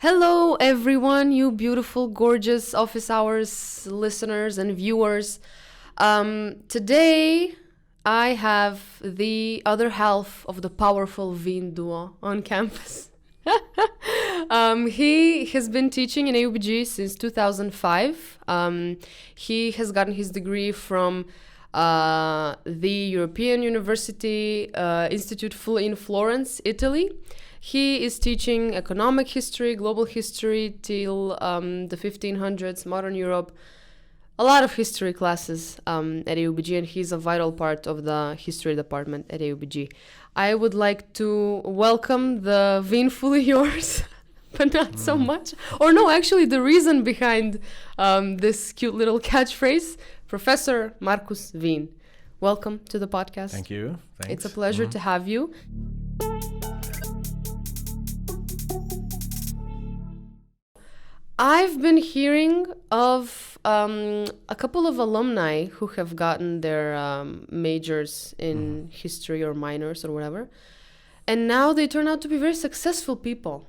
Hello, everyone, you beautiful, gorgeous office hours listeners and viewers. Today, I have the other half of the powerful Wien duo on campus. He has been teaching in AUBG since 2005. He has gotten his degree from the European University Institute in Florence, Italy. He is teaching economic history, global history till the 1500s, modern Europe, a lot of history classes at AUBG, and he's a vital part of the history department at AUBG. I would like to welcome the Wien fully yours, but not so much. Or no, actually the reason behind this cute little catchphrase, Professor Markus Wien. Welcome to the podcast. Thank you. Thanks. It's a pleasure to have you. I've been hearing of a couple of alumni who have gotten their majors in history or minors or whatever, and now they turn out to be very successful people.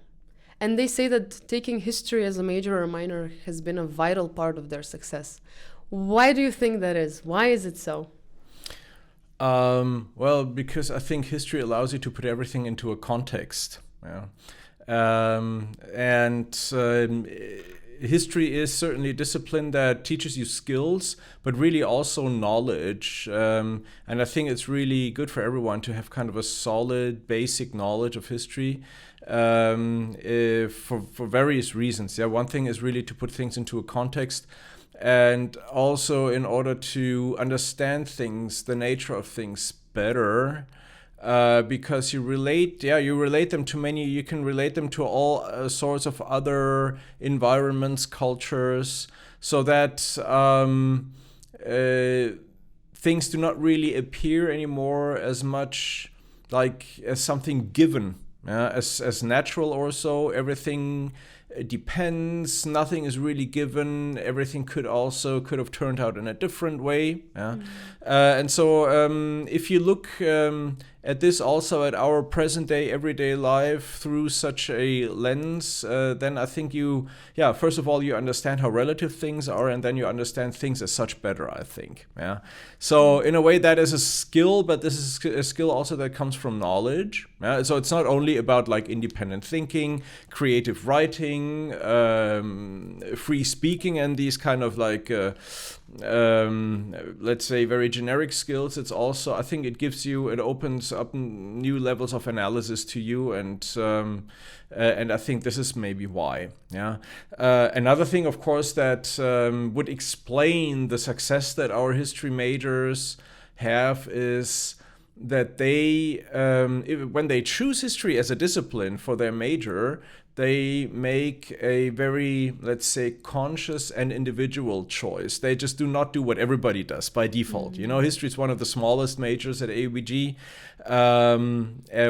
And they say that taking history as a major or minor has been a vital part of their success. Why do you think that is? Why is it so? Well, because I think history allows you to put everything into a context. Yeah. History is certainly a discipline that teaches you skills, but really also knowledge. And I think it's really good for everyone to have kind of a solid, basic knowledge of history for various reasons. Yeah, one thing is really to put things into a context, and also in order to understand things, the nature of things better. Because you relate them to you can relate them to all sorts of other environments, cultures, so that things do not really appear anymore as much like as something given, as natural or so. Everything depends, nothing is really given, everything could have turned out in a different way. And so if you look at this also at our present day everyday life through such a lens, then I think first of all you understand how relative things are, and then you understand things as such better, I think. So in a way that is a skill, but this is a skill also that comes from knowledge. So it's not only about like independent thinking, creative writing, free speaking, and these kind of like let's say very generic skills. It's also, I think it opens up new levels of analysis to you, and I think this is maybe why. Another thing, of course, that would explain the success that our history majors have is that they, when they choose history as a discipline for their major, they make a very, let's say, conscious and individual choice. They just do not do what everybody does by default. History is one of the smallest majors at AUBG,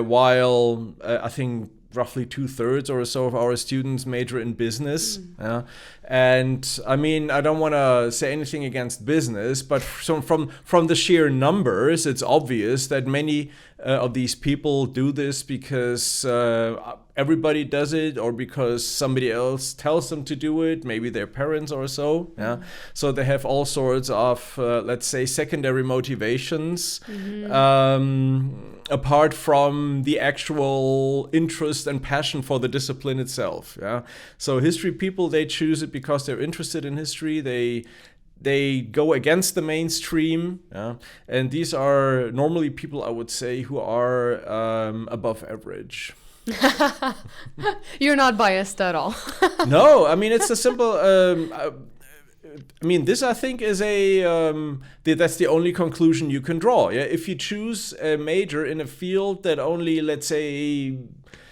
while I think roughly 2/3 or so of our students major in business. And I mean, I don't want to say anything against business, but from the sheer numbers, it's obvious that many of these people do this because everybody does it, or because somebody else tells them to do it, maybe their parents or so. So they have all sorts of, let's say, secondary motivations, apart from the actual interest and passion for the discipline itself. So history people, they choose it because they're interested in history. They go against the mainstream, and these are normally people, I would say, who are above average. You're not biased at all. No, I mean, it's a simple... this, I think, is that's the only conclusion you can draw. If you choose a major in a field that only, let's say,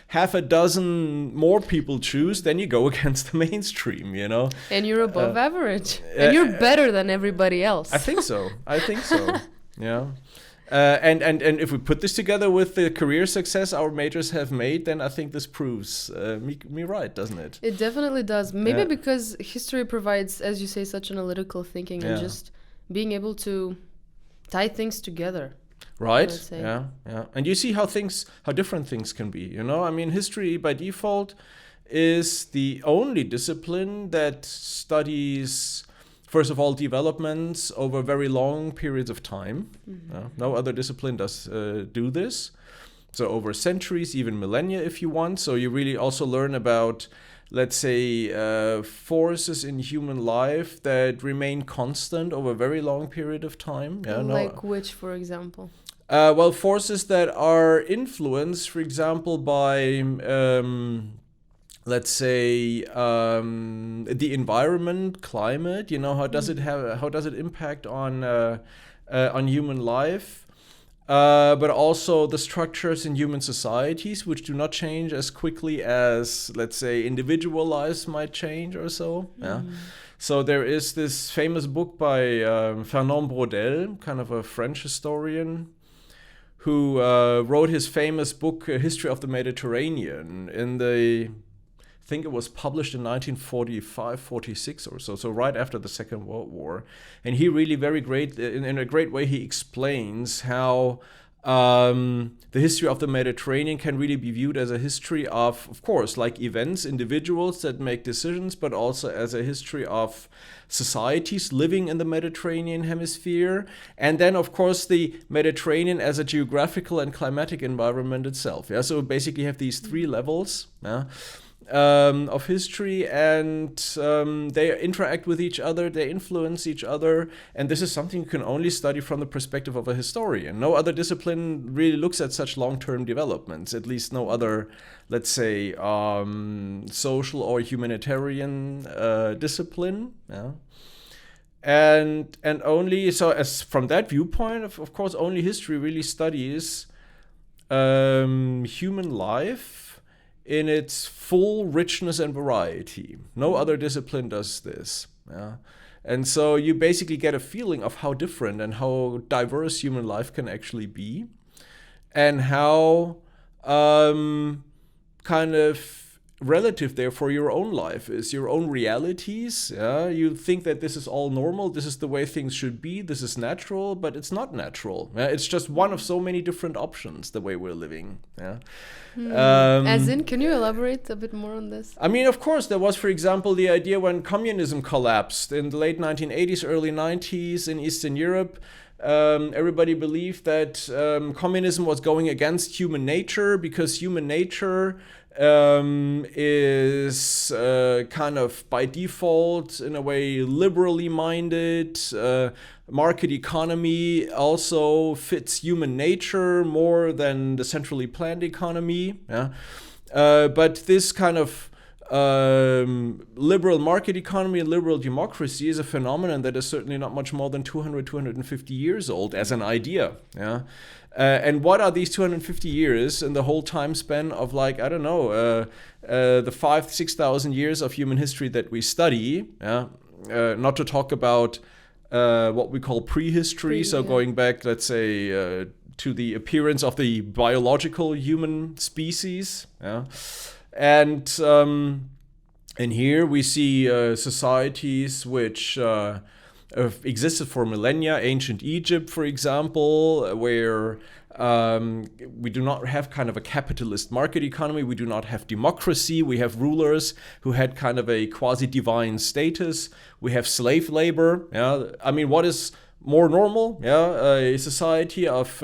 half a dozen more people choose, then you go against the mainstream, And you're above average. And you're better than everybody else. I think so. Yeah. And if we put this together with the career success our majors have made, then I think this proves me right, doesn't it? It definitely does. Maybe because history provides, as you say, such analytical thinking and just being able to tie things together. Right. Yeah. And you see how different things can be. History by default is the only discipline that studies, first of all, developments over very long periods of time. No other discipline does do this. So over centuries, even millennia if you want. So you really also learn about, let's say, forces in human life that remain constant over a very long period of time. Like which, for example? Well, forces that are influenced, for example, by, let's say, the environment, climate. How does it impact on human life? But also the structures in human societies, which do not change as quickly as, let's say, individual lives might change or so. So there is this famous book by Fernand Braudel, kind of a French historian, who wrote his famous book, History of the Mediterranean, I think it was published in 1945, 46 or so right after the Second World War. And he really in a great way, he explains how the history of the Mediterranean can really be viewed as a history of course, like events, individuals that make decisions, but also as a history of societies living in the Mediterranean hemisphere. And then, of course, the Mediterranean as a geographical and climatic environment itself. So basically you have these three levels. Of history, and they interact with each other, they influence each other, and this is something you can only study from the perspective of a historian. No other discipline really looks at such long-term developments, at least no other, let's say, social or humanitarian discipline. And only, so as from that viewpoint, of course, only history really studies human life in its full richness and variety. No other discipline does this. And so you basically get a feeling of how different and how diverse human life can actually be, and how kind of relative therefore your own life is, your own realities. You think that this is all normal, this is the way things should be, this is natural, but it's not natural. It's just one of so many different options, the way we're living. As in, can you elaborate a bit more on this? I mean, of course, there was, for example, the idea when communism collapsed in the late 1980s, early 90s in Eastern Europe. Everybody believed that communism was going against human nature, because human nature is kind of by default, in a way, liberally minded. Market economy also fits human nature more than the centrally planned economy. But this kind of liberal market economy and liberal democracy is a phenomenon that is certainly not much more than 250 years old as an idea. And what are these 250 years in the whole time span of, like, I don't know, the 5,000-6,000 years of human history that we study? Not to talk about what we call prehistory, going back, let's say, to the appearance of the biological human species. And here we see societies which existed for millennia. Ancient Egypt, for example, where we do not have kind of a capitalist market economy. We do not have democracy. We have rulers who had kind of a quasi-divine status. We have slave labor. I mean, what is more normal? A society of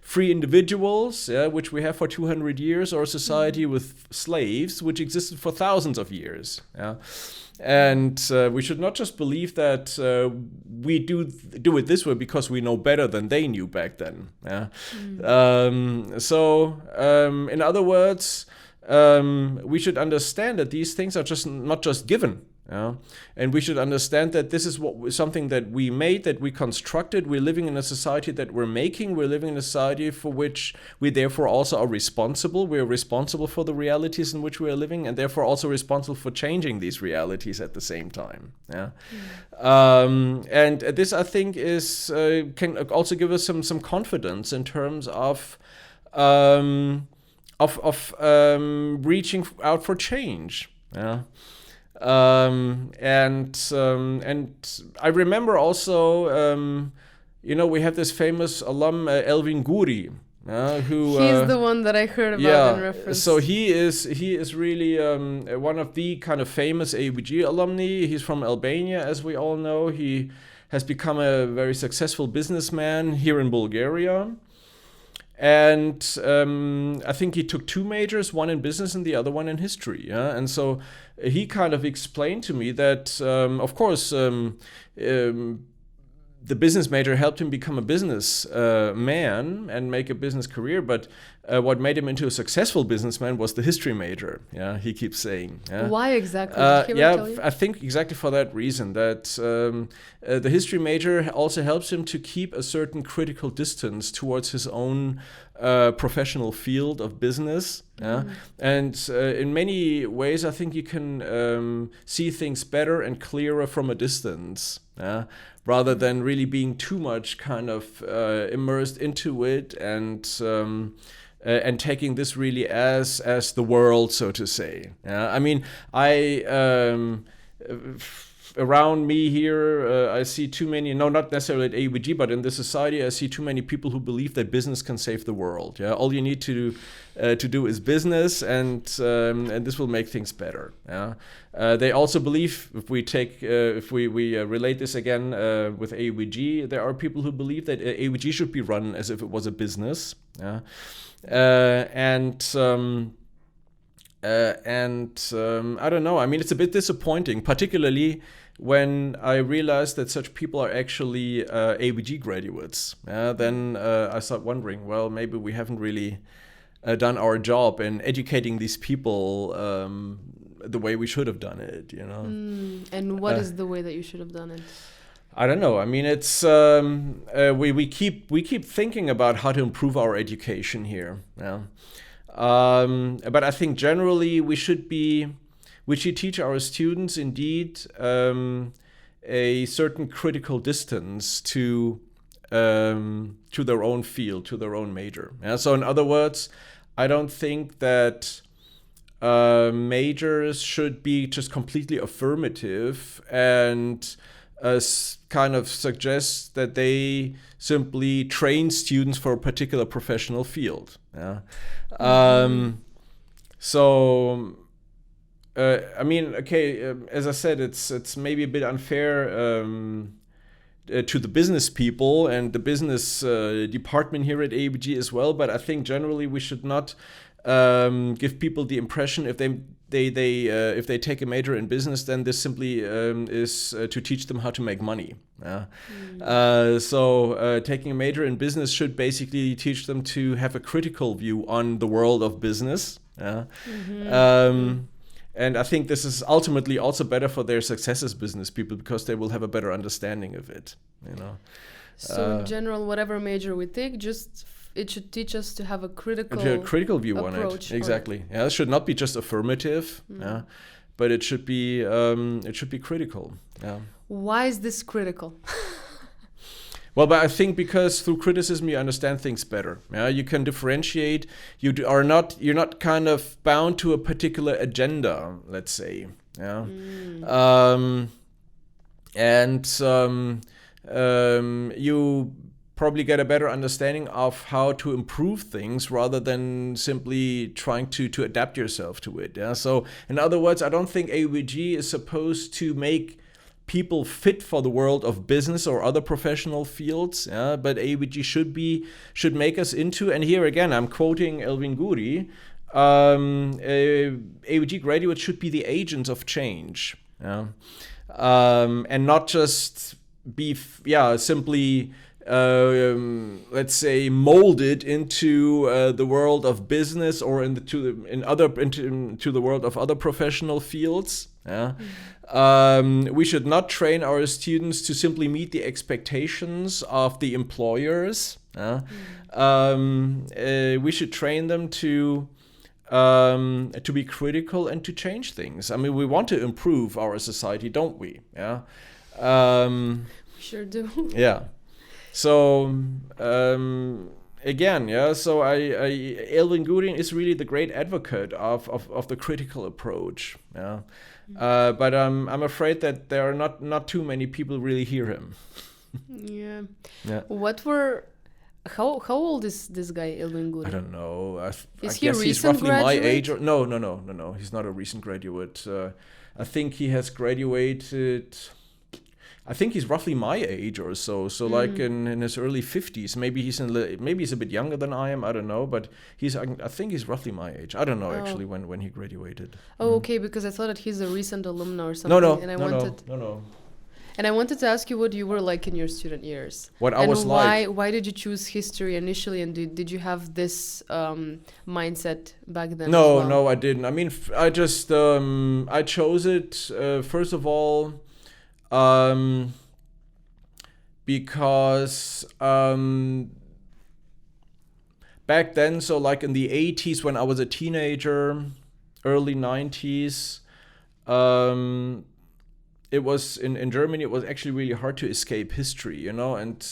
free individuals, which we have for 200 years, or a society with slaves, which existed for thousands of years. And we should not just believe that we do it this way because we know better than they knew back then. So, in other words, we should understand that these things are just not just given. And we should understand that this is something that we made, that we constructed. We're living in a society that we're making. We're living in a society for which we therefore also are responsible. We're responsible for the realities in which we are living, and therefore also responsible for changing these realities at the same time. And this, I think, is can also give us some confidence in terms of reaching out for change. And I remember also, we have this famous alum, Elvin Guri, He's the one that I heard about in reference. So he is really one of the kind of famous AUBG alumni. He's from Albania, as we all know. He has become a very successful businessman here in Bulgaria. And I think he took 2 majors, one in business and the other one in history. Yeah? And so he kind of explained to me that, of course, the business major helped him become a business man and make a business career, but what made him into a successful businessman was the history major. Yeah, he keeps saying. Yeah? Why exactly? Tell you? I think exactly for that reason, that the history major also helps him to keep a certain critical distance towards his own professional field of business. Yeah? And in many ways, I think you can see things better and clearer from a distance. Yeah? Rather than really being too much kind of immersed into it and taking this really as the world, so to say. Yeah? I mean, around me here, I see too many, no, not necessarily at AUBG, but in this society, I see too many people who believe that business can save the world. Yeah, all you need to do is business, and this will make things better. Yeah, they also believe, if we relate this again with AUBG, there are people who believe that AUBG should be run as if it was a business. Yeah, I don't know. I mean, it's a bit disappointing, particularly when I realized that such people are actually AUBG graduates. Then I start wondering, well, maybe we haven't really done our job in educating these people the way we should have done it. You know. And what is the way that you should have done it? I don't know. I mean, it's we keep thinking about how to improve our education here. Yeah. But I think generally we should teach our students indeed a certain critical distance to their own field, to their own major. Yeah? So in other words, I don't think that majors should be just completely affirmative and kind of suggest that they simply train students for a particular professional field. Yeah. So I mean, okay, as I said, it's maybe a bit unfair to the business people and the business department here at AUBG as well, but I think generally we should not give people the impression if they take a major in business, then this simply is to teach them how to make money. So taking a major in business should basically teach them to have a critical view on the world of business. And I think this is ultimately also better for their success as business people, because they will have a better understanding of it. You know. So in general, whatever major we take, it should teach us to have a critical view on it. Exactly. Yeah, it should not be just affirmative. Yeah, but it should be critical. Yeah. Why is this critical? Well, but I think because through criticism you understand things better. Yeah, you can differentiate. You're not kind of bound to a particular agenda, let's say. Yeah, you probably get a better understanding of how to improve things rather than simply trying to adapt yourself to it. Yeah. So in other words, I don't think AUBG is supposed to make people fit for the world of business or other professional fields. Yeah. But AUBG should make us into, and here again I'm quoting Elvin Guri, AUBG graduates should be the agents of change. Yeah. And not just be simply let's say molded into the world of business or into the world of other professional fields. Yeah. We should not train our students to simply meet the expectations of the employers. We should train them to be critical and to change things. I mean, we want to improve our society, don't we? Yeah. We sure do. Yeah. So again, yeah. So Elvin Guri is really the great advocate of the critical approach. Yeah. But I'm afraid that there are not too many people really hear him. Yeah. What were How old is this guy, Elvin Guri? I don't know. I Is he a guess he's recent roughly my graduate? age. No. He's not a recent graduate. I think he has graduated. I think he's roughly my age or so. So like in his early 50s. Maybe he's a bit younger than I am. I don't know. But I think he's roughly my age. I don't know actually when he graduated. Oh, okay, because I thought that he's a recent alumna or something. No. And I wanted to ask you what you were like in your student years. What I was like. Why did you choose history initially, and did you have this mindset back then? No, I didn't. I mean, I just I chose it first of all because back then, so like in the 80s when I was a teenager, early 90s, it was in Germany, it was actually really hard to escape history, you know, and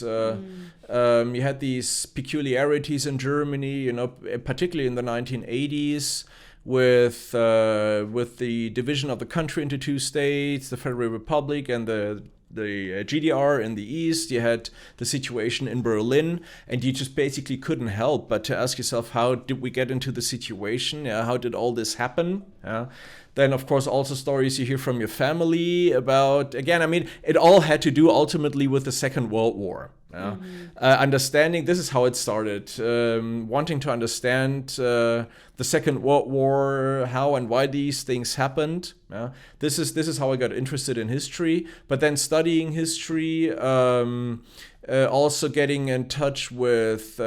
you had these peculiarities in Germany, you know, particularly in the 1980s with the division of the country into two states, the Federal Republic and the GDR in the east. You had the situation in Berlin, and you just basically couldn't help but to ask yourself, how did we get into the situation? Yeah, how did all this happen? Yeah. Then, of course, also stories you hear from your family about, again, I mean, it all had to do ultimately with the Second World War. Yeah? Understanding, this is how it started, wanting to understand the Second World War, how and why these things happened. Yeah? This is how I got interested in history. But then studying history, also getting in touch with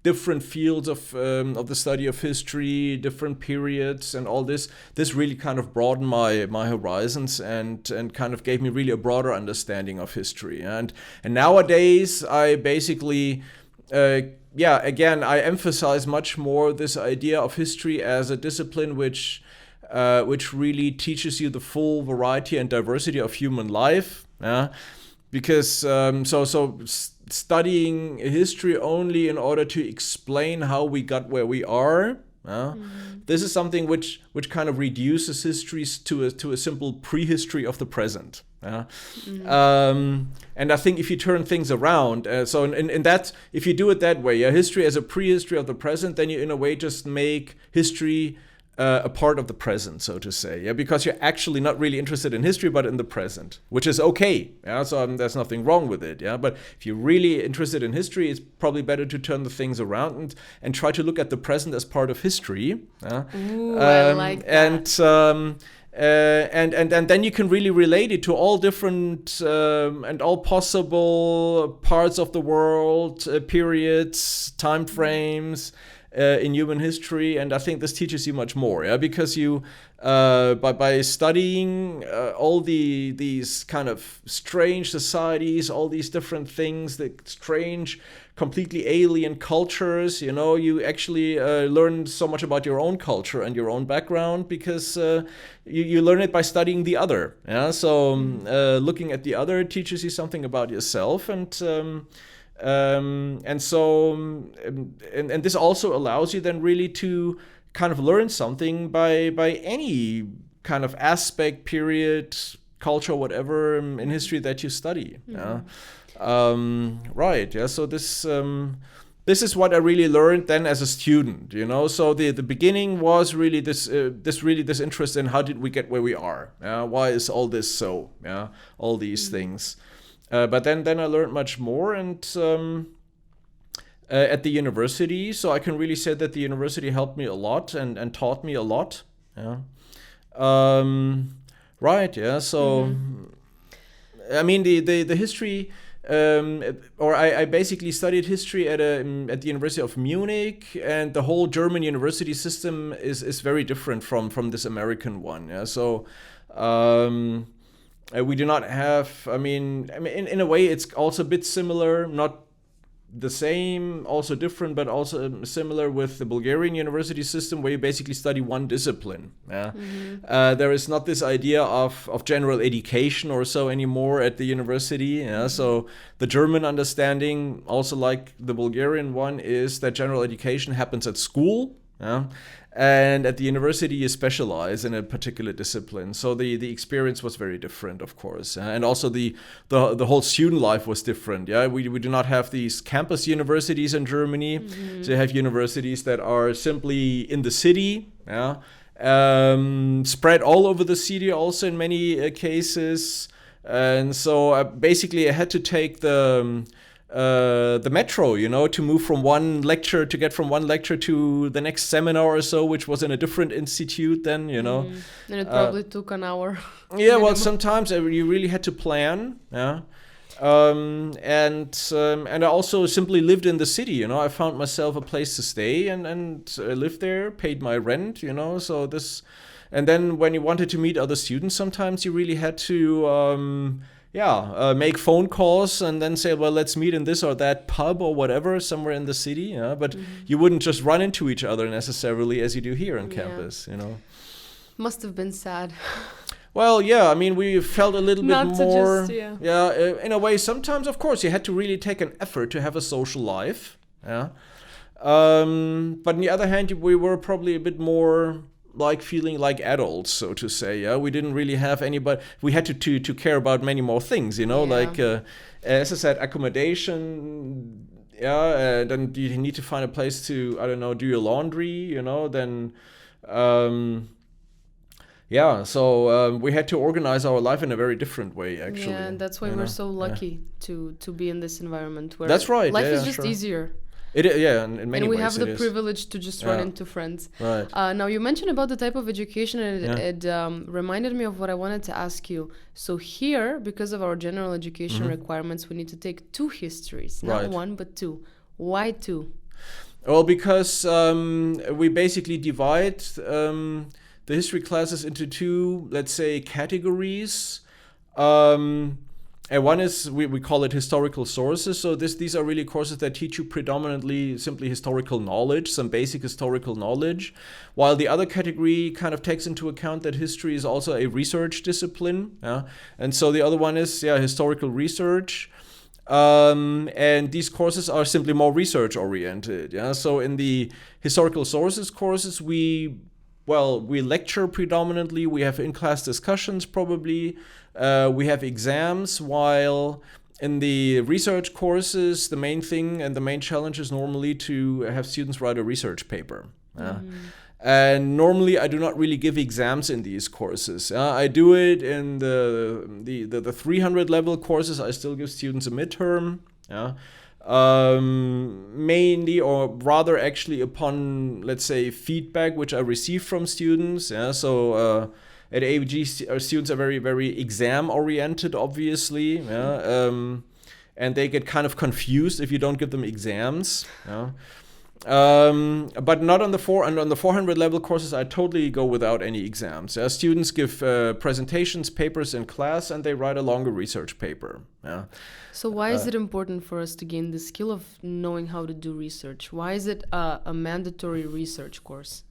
different fields of the study of history, different periods, and all this. This really kind of broadened my horizons and kind of gave me really a broader understanding of history. And nowadays, I basically, again, I emphasize much more this idea of history as a discipline which really teaches you the full variety and diversity of human life. Because studying history only in order to explain how we got where we are, this is something which kind of reduces histories to a simple prehistory of the present. And I think if you turn things around, so in that, if you do it that way, history as a prehistory of the present, then you in a way just make history a part of the present, so to say, because you're actually not really interested in history, but in the present, which is okay. So there's nothing wrong with it. But if you're really interested in history, it's probably better to turn the things around and try to look at the present as part of history. Ooh, I like that. And then you can really relate it to all different and all possible parts of the world, periods, time frames. In human history, and I think this teaches you much more, because you by studying all these kind of strange societies, all these different things, the strange, completely alien cultures, you actually learn so much about your own culture and your own background, because you learn it by studying the other. So looking at the other teaches you something about yourself, and this also allows you then really to kind of learn something by any kind of aspect, period, culture, whatever in history that you study. So this is what I really learned then as a student. So the beginning was really this interest in how did we get where we are. Why is all this so? All these things. But then I learned much more, and at the university, so I can really say that the university helped me a lot and taught me a lot. So I mean the history, I basically studied history at the University of Munich, and the whole German university system is very different from this American one. So we do not have, I mean, in a way, it's also a bit similar, not the same, also different, but also similar with the Bulgarian university system, where you basically study one discipline. There is not this idea of general education or so anymore at the university. So the German understanding, also like the Bulgarian one, is that general education happens at school. Yeah? And at the university, you specialize in a particular discipline. So the experience was very different, of course. And also the whole student life was different. Yeah, we do not have these campus universities in Germany. So you have universities that are simply in the city, yeah, spread all over the city also in many cases. And so basically I had to take the metro, you know, to move from one lecture, to get from one lecture to the next seminar or so, which was in a different institute then, you know. And it probably took an hour. Yeah, well, sometimes you really had to plan, yeah. And I also simply lived in the city, you know. I found myself a place to stay and lived there, paid my rent, you know. So this, and then when you wanted to meet other students, sometimes you really had to make phone calls and then say, well, let's meet in this or that pub or whatever somewhere in the city. Yeah? But you wouldn't just run into each other necessarily as you do here on campus, you know. Must have been sad. Well, yeah, I mean, we felt a little bit more. Just, in a way, sometimes, of course, you had to really take an effort to have a social life. Yeah. But on the other hand, we were probably a bit more like feeling like adults, so to say. Yeah, we didn't really have anybody. We had to care about many more things, you know, like as I said, accommodation. Yeah, then you need to find a place to, I don't know, do your laundry, you know. Then, so we had to organize our life in a very different way, actually. Yeah, and that's why we're so lucky to be in this environment where that's right. Life is just easier. In many ways. And we have the privilege to just run into friends. Right. Now, you mentioned about the type of education, and it reminded me of what I wanted to ask you. So here, because of our general education requirements, we need to take 2 histories, not 1, but 2. Why 2? Well, because we basically divide the history classes into 2, let's say, categories. And one is, we call it historical sources. So these are really courses that teach you predominantly simply historical knowledge, some basic historical knowledge, while the other category kind of takes into account that history is also a research discipline. Yeah? And so the other one is historical research. And these courses are simply more research oriented. Yeah? So in the historical sources courses, we lecture predominantly. We have in-class discussions probably. We have exams, while in the research courses, the main thing and the main challenge is normally to have students write a research paper. And normally I do not really give exams in these courses. I do it in the 300 level courses. I still give students a midterm. Mainly, or rather actually upon, let's say, feedback which I receive from students. So at AUBG, our students are very, very exam oriented, obviously. And they get kind of confused if you don't give them exams. But not on the 400 level courses, I totally go without any exams. Students give presentations, papers in class, and they write a longer research paper. So why is it important for us to gain the skill of knowing how to do research? Why is it a mandatory research course?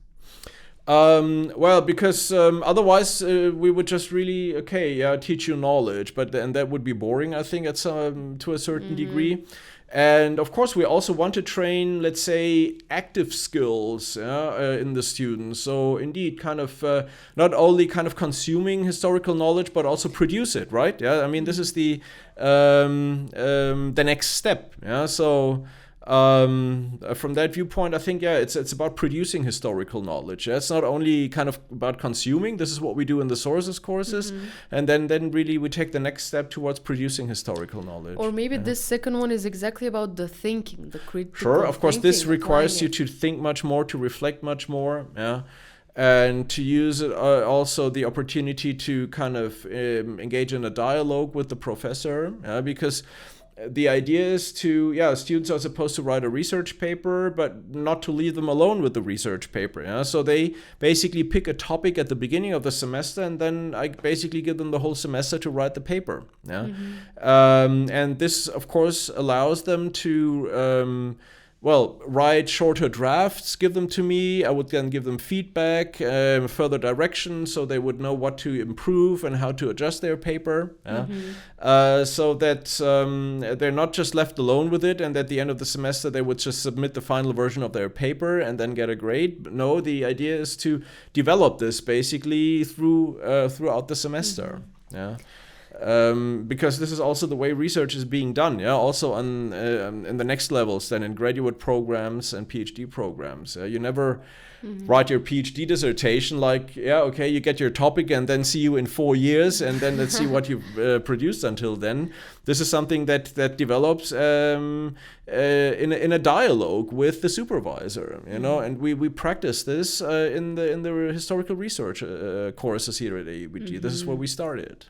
Well, because otherwise we would just really teach you knowledge, and that would be boring, I think, to a certain degree. And of course, we also want to train, let's say, active skills in the students. So indeed, kind of not only kind of consuming historical knowledge, but also produce it, right? Yeah, I mean, this is the next step. Yeah, so. From that viewpoint, I think it's about producing historical knowledge. It's not only kind of about consuming. This is what we do in the sources courses, and then really we take the next step towards producing historical knowledge. Or maybe this second one is exactly about the thinking, the critical. Sure, of course, this requires you to think much more, to reflect much more. And to use it, also the opportunity to kind of engage in a dialogue with the professor, because the idea is students are supposed to write a research paper, but not to leave them alone with the research paper. So they basically pick a topic at the beginning of the semester, and then I basically give them the whole semester to write the paper. And this, of course, allows them to write shorter drafts, give them to me. I would then give them feedback, further direction, so they would know what to improve and how to adjust their paper. So that they're not just left alone with it, and at the end of the semester they would just submit the final version of their paper and then get a grade. But no, the idea is to develop this basically throughout the semester. Because this is also the way research is being done, also on in the next levels, then in graduate programs and PhD programs. You never write your PhD dissertation like, you get your topic and then see you in 4 years and then let's see what you've produced until then. This is something that develops in a dialogue with the supervisor, and we practice this in the historical research courses here at AUBG. This is where we started.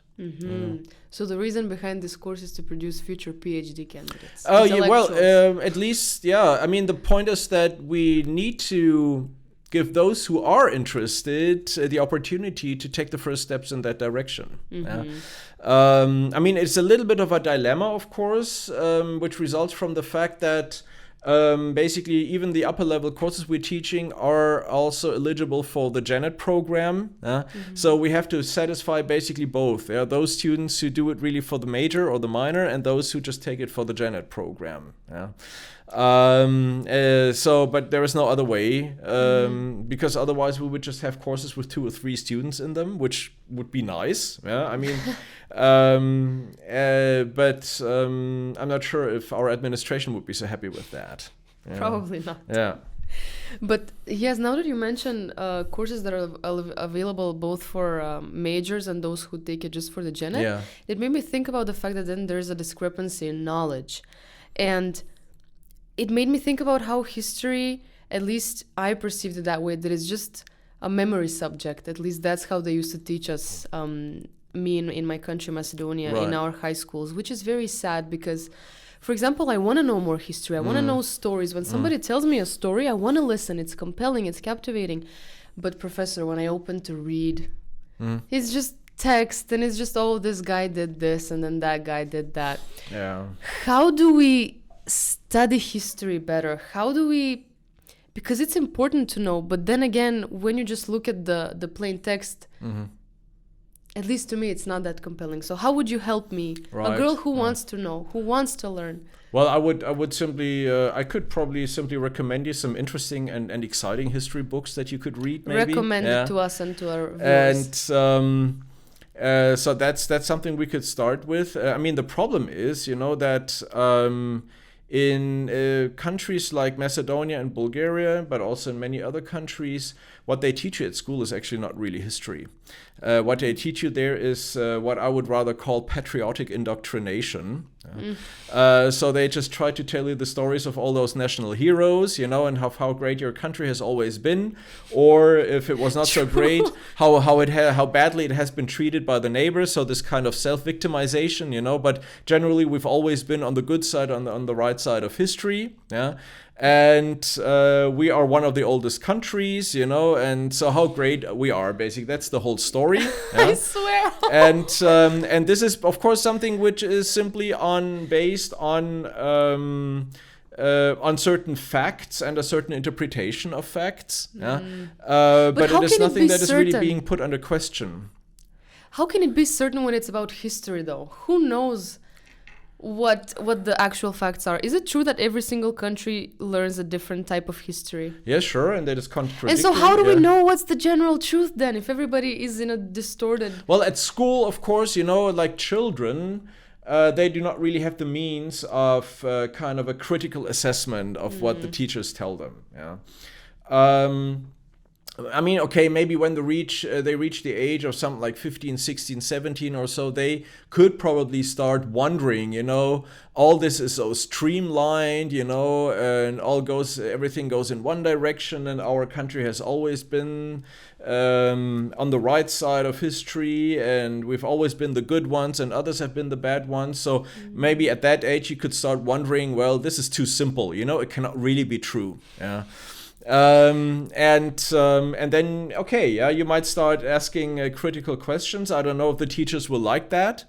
So the reason behind this course is to produce future PhD candidates. At least, I mean, the point is that we need to give those who are interested the opportunity to take the first steps in that direction. I mean, it's a little bit of a dilemma, of course, which results from the fact that basically even the upper level courses we're teaching are also eligible for the GENET program. So we have to satisfy basically both. Those students who do it really for the major or the minor, and those who just take it for the GENET program. But there is no other way, because otherwise we would just have courses with 2 or 3 students in them, which would be nice. I mean, but I'm not sure if our administration would be so happy with that. Probably not. But yes, now that you mention courses that are available both for majors and those who take it just for the GENET, it made me think about the fact that then there's a discrepancy in knowledge. And it made me think about how history, at least I perceived it that way, that it's just a memory subject. At least that's how they used to teach us, me in my country, Macedonia, in our high schools, which is very sad because, for example, I want to know more history. I want to know stories. When somebody tells me a story, I want to listen. It's compelling. It's captivating. But professor, when I open to read, it's just text and it's just, this guy did this and then that guy did that. How do we study history better? How do we, because it's important to know, but then again, when you just look at the plain text, at least to me, it's not that compelling. So how would you help me, a girl who wants to know, who wants to learn? Well, I would simply, I could probably simply recommend you some interesting and exciting history books that you could read. Maybe recommend it to us and to our viewers. And so that's something we could start with. I mean, the problem is, that in countries like Macedonia and Bulgaria, but also in many other countries, what they teach you at school is actually not really history. What they teach you there is what I would rather call patriotic indoctrination. So they just try to tell you the stories of all those national heroes, and how great your country has always been, or if it was not so great, how badly it has been treated by the neighbors. So this kind of self-victimization, but generally we've always been on the good side, on the right side of history. And we are one of the oldest countries, and so how great we are, basically. That's the whole story. I swear. And this is, of course, something which is simply based on certain facts and a certain interpretation of facts. But it is nothing that is really being put under question. How can it be certain when it's about history, though? Who knows what the actual facts are? Is it true that every single country learns a different type of history? Yeah, sure, and that is contradictory. And so how do we know what's the general truth then, if everybody is in a distorted... Well, at school, of course, like children, they do not really have the means of kind of a critical assessment of what the teachers tell them. I mean, okay, maybe when they reach the age of something like 15, 16, 17 or so, they could probably start wondering, all this is so streamlined, and everything goes in one direction, and our country has always been on the right side of history, and we've always been the good ones, and others have been the bad ones. So maybe at that age you could start wondering, well, this is too simple, it cannot really be true. And then, okay, you might start asking critical questions. I don't know if the teachers will like that.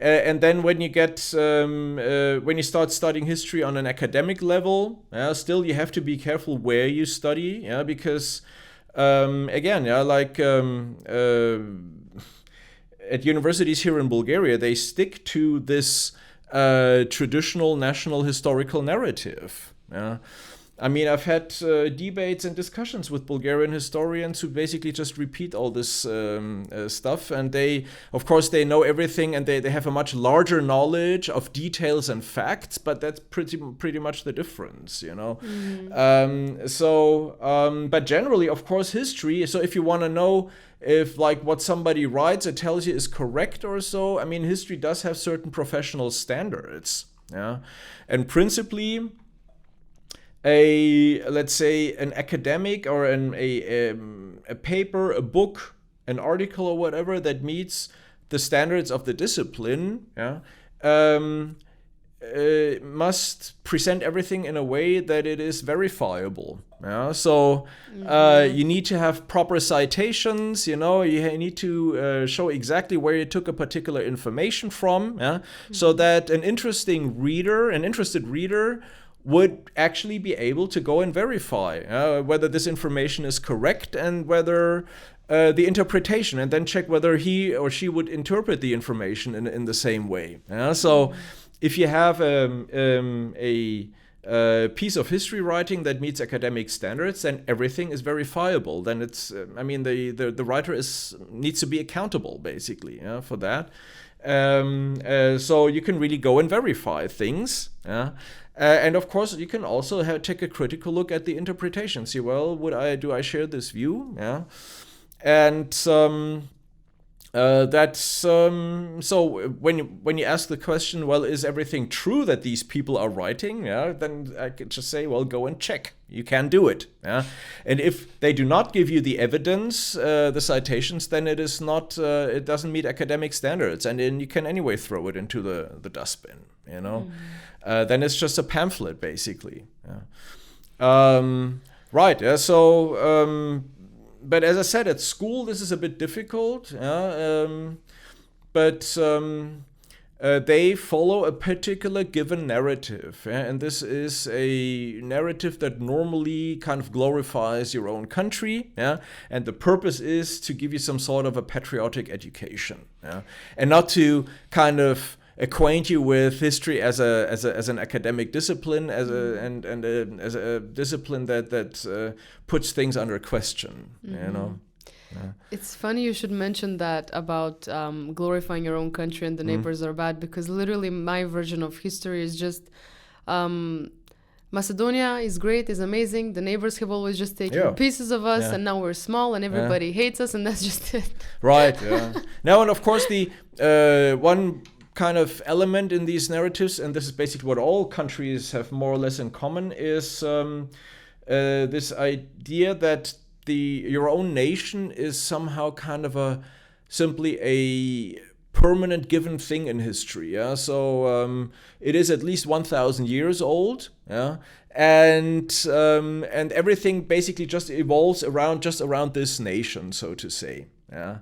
And then when you get when you start studying history on an academic level, still you have to be careful where you study, because again, like at universities here in Bulgaria, they stick to this traditional national historical narrative. I mean, I've had debates and discussions with Bulgarian historians who basically just repeat all this stuff. And they, of course, they know everything, and they have a much larger knowledge of details and facts, but that's pretty much the difference, you know. But generally, of course, history, so if you want to know if like what somebody writes or tells you is correct or so, I mean, history does have certain professional standards, and principally, let's say an academic or a paper, a book, an article or whatever that meets the standards of the discipline, must present everything in a way that it is verifiable. So you need to have proper citations, you know, you need to show exactly where you took a particular information from, so that an interested reader would actually be able to go and verify whether this information is correct and whether the interpretation, and then check whether he or she would interpret the information in the same way. So if you have a piece of history writing that meets academic standards, then everything is verifiable. Then it's, I mean, the writer needs to be accountable, basically, for that. So you can really go and verify things. And of course, you can also take a critical look at the interpretation. See, well, do I share this view? And that's so when you ask the question, well, is everything true that these people are writing? Then I could just say, well, go and check. You can do it. And if they do not give you the evidence, the citations, then it is not. It doesn't meet academic standards, and then you can anyway throw it into the dustbin. You know. Then it's just a pamphlet, basically. Right. So. But as I said, at school, this is a bit difficult. But they follow a particular given narrative. And this is a narrative that normally kind of glorifies your own country. And the purpose is to give you some sort of a patriotic education. And not to kind of acquaint you with history as an academic discipline, as a discipline that puts things under question. You know. It's funny you should mention that about glorifying your own country and the neighbors are bad, because literally my version of history is just Macedonia is great, is amazing. The neighbors have always just taken pieces of us, and now we're small and everybody hates us, and that's just it. Right. Now, and of course, the one kind of element in these narratives, and this is basically what all countries have more or less in common, is this idea that your own nation is somehow kind of simply a permanent given thing in history. So it is at least 1,000 years old. And everything basically just evolves around this nation, so to say. And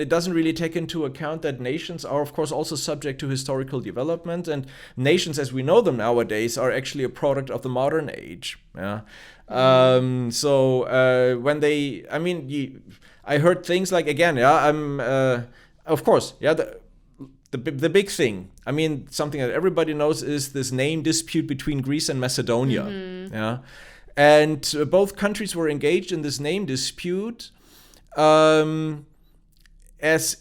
it doesn't really take into account that nations are, of course, also subject to historical development, and nations as we know them nowadays are actually a product of the modern age. So when they, I mean, I heard things like, again, of course, the big thing, I mean, something that everybody knows is this name dispute between Greece and Macedonia. And both countries were engaged in this name dispute as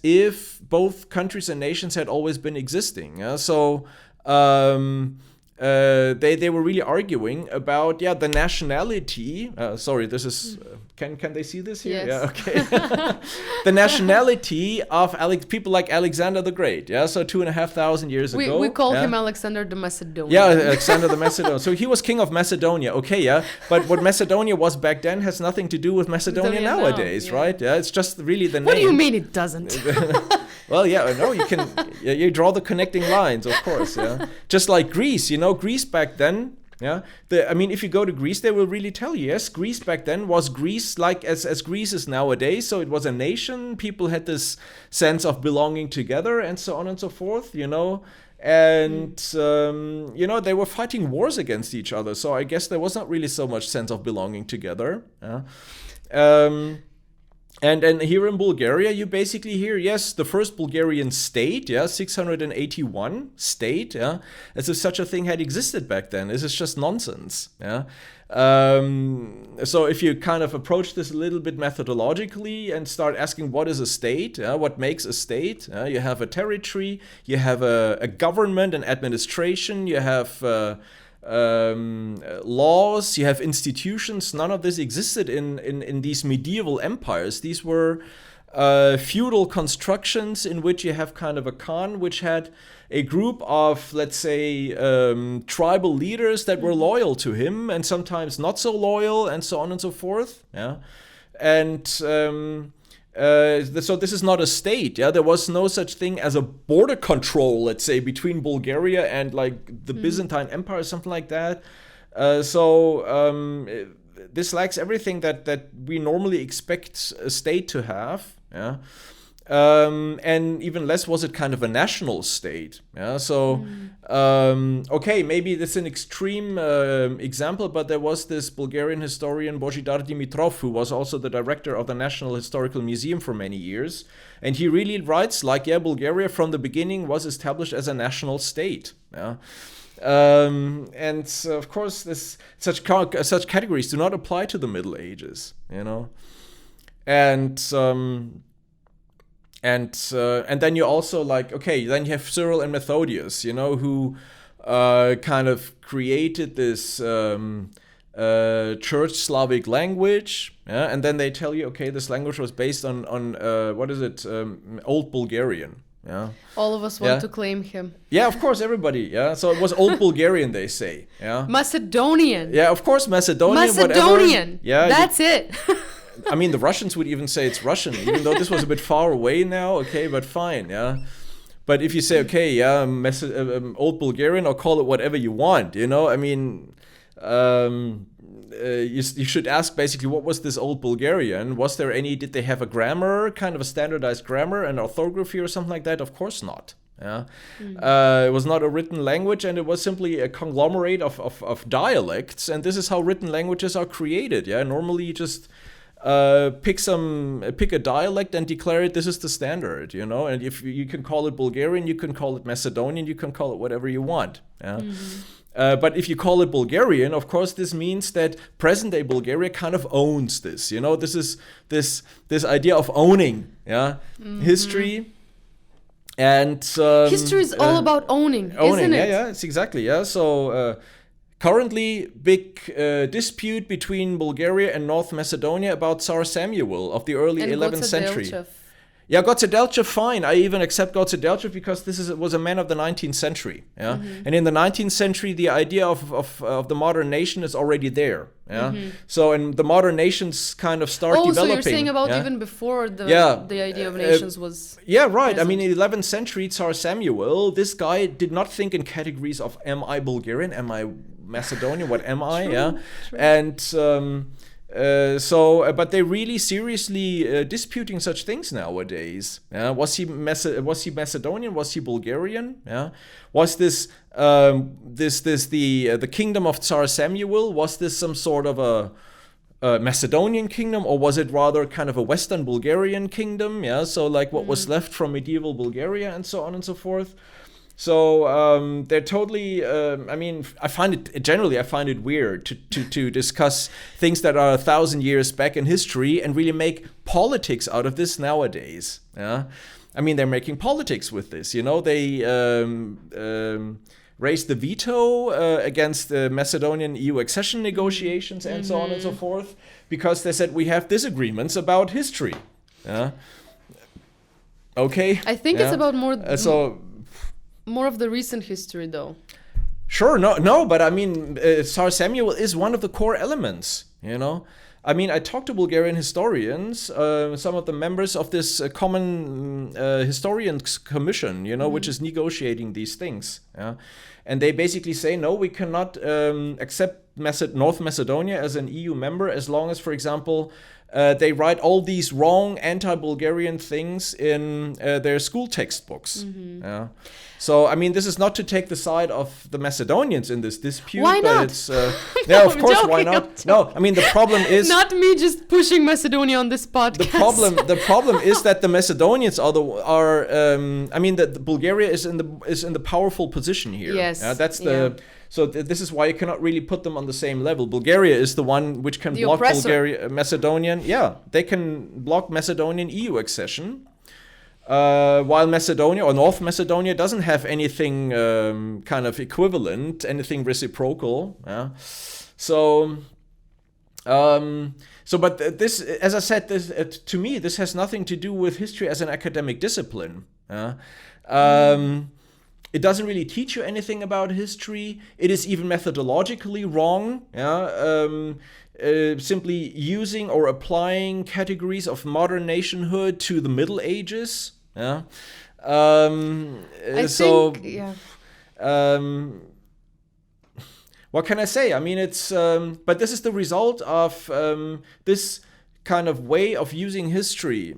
if both countries and nations had always been existing. So they were really arguing about the nationality. Sorry, this is can they see this here? Yes. Yeah, okay. The nationality of people like Alexander the Great. So 2,500 years ago. We call him Alexander the Macedonian. Alexander the Macedonian. So he was king of Macedonia. Okay, but what Macedonia was back then has nothing to do with Macedonia nowadays, right? It's just really the name. What do you mean it doesn't? Well, no, you can. You draw the connecting lines, of course. Just like Greece, Greece back then Yeah, I mean, if you go to Greece, they will really tell you, yes, Greece back then was Greece like as Greece is nowadays. So it was a nation. People had this sense of belonging together and so on and so forth, you know. And, you know, they were fighting wars against each other. So I guess there was not really so much sense of belonging together. And here in Bulgaria, you basically hear, yes, the first Bulgarian state, 681 state, as if such a thing had existed back then. This is just nonsense, So if you kind of approach this a little bit methodologically and start asking what is a state, what makes a state, you have a territory, you have a government, an administration, you have laws, you have institutions. None of this existed in these medieval empires. These were feudal constructions in which you have kind of a Khan, which had a group of, let's say, tribal leaders that were loyal to him and sometimes not so loyal and so on and so forth. And so this is not a state. There was no such thing as a border control, let's say, between Bulgaria and like the Byzantine Empire or something like that. This lacks everything that we normally expect a state to have. And even less was it kind of a national state. Okay, maybe that's an extreme example, but there was this Bulgarian historian Božidar Dimitrov, who was also the director of the National Historical Museum for many years, and he really writes like, Bulgaria from the beginning was established as a national state. And of course, such categories do not apply to the Middle Ages, you know, and then you also like, okay, then you have Cyril and Methodius, you know, who kind of created this Church Slavic language, and then they tell you, okay, this language was based on what is it, Old Bulgarian. All of us want to claim him. Of course, everybody. So it was Old Bulgarian, they say. Macedonian. Of course, Macedonian. Macedonian. Whatever. That's it. I mean, the Russians would even say it's Russian, even though this was a bit far away now. Okay, but fine. But if you say, okay, Old Bulgarian, or call it whatever you want, you know, I mean, you should ask basically, what was this Old Bulgarian? Did they have a grammar, kind of a standardized grammar and orthography or something like that? Of course not. It was not a written language, and it was simply a conglomerate of dialects, and this is how written languages are created. Normally you just pick a dialect and declare it, this is the standard, you know, and if you can call it Bulgarian, you can call it Macedonian, you can call it whatever you want. But if you call it Bulgarian, of course, this means that present-day Bulgaria kind of owns this. You know, this is this idea of owning, history. And history is all about owning, isn't it? It's exactly. So currently, big dispute between Bulgaria and North Macedonia about Tsar Samuel of the early 11th century. Gotze Delchev, fine. I even accept Gotze Delchev because was a man of the 19th century. And in the 19th century, the idea of the modern nation is already there. So, and the modern nations kind of start developing. So you're saying about even before the idea of nations was. Right. Present. I mean, in the 11th century, Tsar Samuel, this guy did not think in categories of, am I Bulgarian? Am I Macedonian? What am I? True. And but they're really seriously disputing such things nowadays. Was he Macedonian? Was he Bulgarian? Was this the kingdom of Tsar Samuel? Was this some sort of a Macedonian kingdom, or was it rather kind of a Western Bulgarian kingdom? So like what was left from medieval Bulgaria and so on and so forth. So they're totally. I mean, I find it weird to discuss things that are 1,000 years back in history and really make politics out of this nowadays. I mean, they're making politics with this. You know, they raised the veto against the Macedonian EU accession negotiations and so on and so forth because they said we have disagreements about history. Okay. I think it's about more of the recent history, though. Sure, no, but I mean, Tsar Samuel is one of the core elements, you know. I mean, I talked to Bulgarian historians, some of the members of this common historians commission, which is negotiating these things. Yeah? And they basically say, no, we cannot accept North Macedonia as an EU member as long as, for example, they write all these wrong anti-Bulgarian things in their school textbooks. Yeah. So, I mean, this is not to take the side of the Macedonians in this dispute. Why not? But it's, yeah, of course, why not? No, I mean, the problem is... Not me just pushing Macedonia on this podcast. The problem is that the Macedonians I mean, that Bulgaria is in the powerful position here. Yes. That's the... Yeah. So this is why you cannot really put them on the same level. Bulgaria is the one which can block Macedonian. Yeah, they can block Macedonian EU accession. While Macedonia or North Macedonia doesn't have anything kind of equivalent, anything reciprocal. Yeah. But this, as I said, to me, this has nothing to do with history as an academic discipline. It doesn't really teach you anything about history. It is even methodologically wrong. Simply using or applying categories of modern nationhood to the Middle Ages. Yeah. What can I say? I mean, it's but this is the result of this kind of way of using history.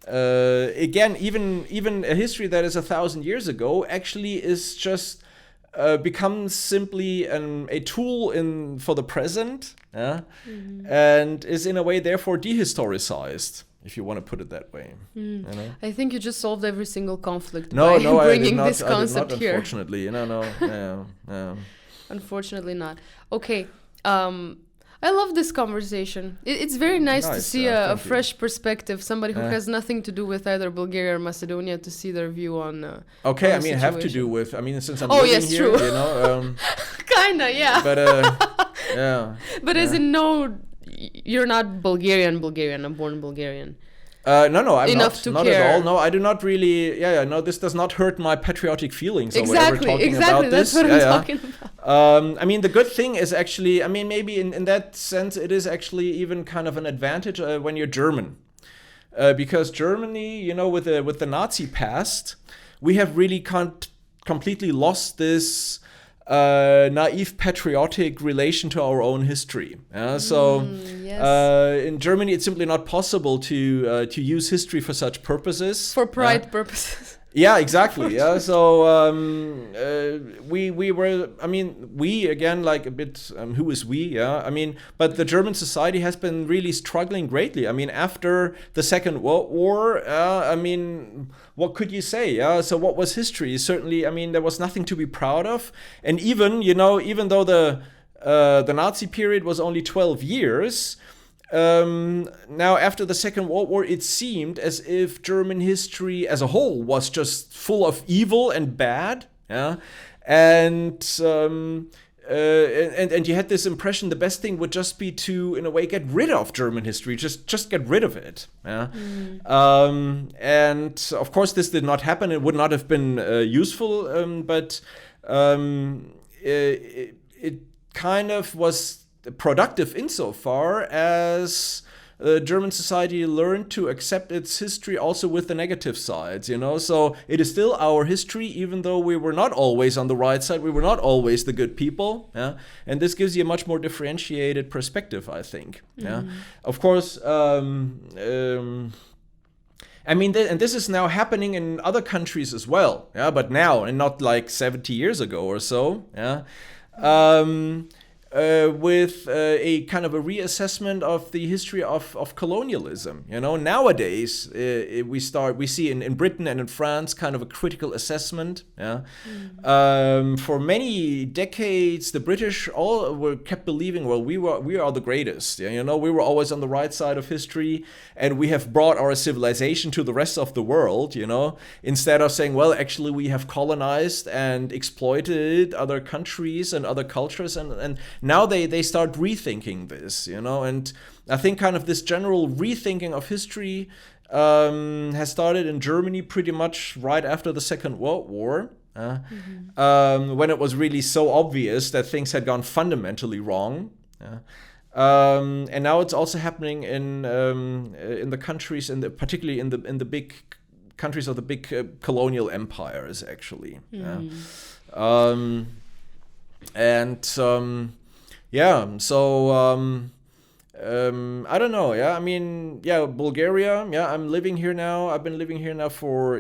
Again, even a history that is 1,000 years ago actually is just becomes simply a tool for the present, and is in a way therefore dehistoricized, if you want to put it that way. I think you just solved every single conflict by bringing this concept here. Unfortunately, no. Unfortunately not. Okay. I love this conversation. It's very nice to see a fresh perspective, somebody who has nothing to do with either Bulgaria or Macedonia, to see their view on okay, on I mean, I have to do with, I mean, since I'm living here, true. Kinda, yeah. But, yeah. But as in, no, you're not Bulgarian, I'm born Bulgarian. No, I'm enough not at all. No, I do not really. No, this does not hurt my patriotic feelings. Exactly, about that's this. what I'm talking about. I mean, the good thing is actually, I mean, maybe in that sense, it is actually even kind of an advantage when you're German, because Germany, with the Nazi past, we have really completely lost this naive patriotic relation to our own history. Yes. In Germany, it's simply not possible to use history for such purposes. For pride purposes. Yeah, exactly. Yeah. So we were. I mean, we again, like a bit. Who is we? Yeah. I mean, but the German society has been really struggling greatly. I mean, after the Second World War. I mean, what could you say? Yeah. So what was history? Certainly, I mean, there was nothing to be proud of. And even though the Nazi period was only 12 years. Now, after the Second World War, it seemed as if German history as a whole was just full of evil and bad. Yeah, and you had this impression the best thing would just be to, in a way, get rid of German history, just get rid of it. Yeah, and of course, this did not happen. It would not have been useful, but it kind of was productive insofar as German society learned to accept its history also with the negative sides, So it is still our history, even though we were not always on the right side, we were not always the good people, yeah. And this gives you a much more differentiated perspective, I think. Yeah. Of course, I mean, and this is now happening in other countries as well, yeah. But now, and not like 70 years ago or so, yeah. With a kind of a reassessment of the history of colonialism. Nowadays we see in Britain and in France kind of a critical assessment. Yeah. For many decades, the British all kept believing, well, we are the greatest. Yeah? We were always on the right side of history, and we have brought our civilization to the rest of the world. Instead of saying, well, actually we have colonized and exploited other countries and other cultures, and now they start rethinking this, and I think kind of this general rethinking of history has started in Germany pretty much right after the Second World War, when it was really so obvious that things had gone fundamentally wrong. And now it's also happening in the countries, particularly in the big countries of the big colonial empires, actually. I don't know. Yeah, I mean, Bulgaria. Yeah, I'm living here now. I've been living here now for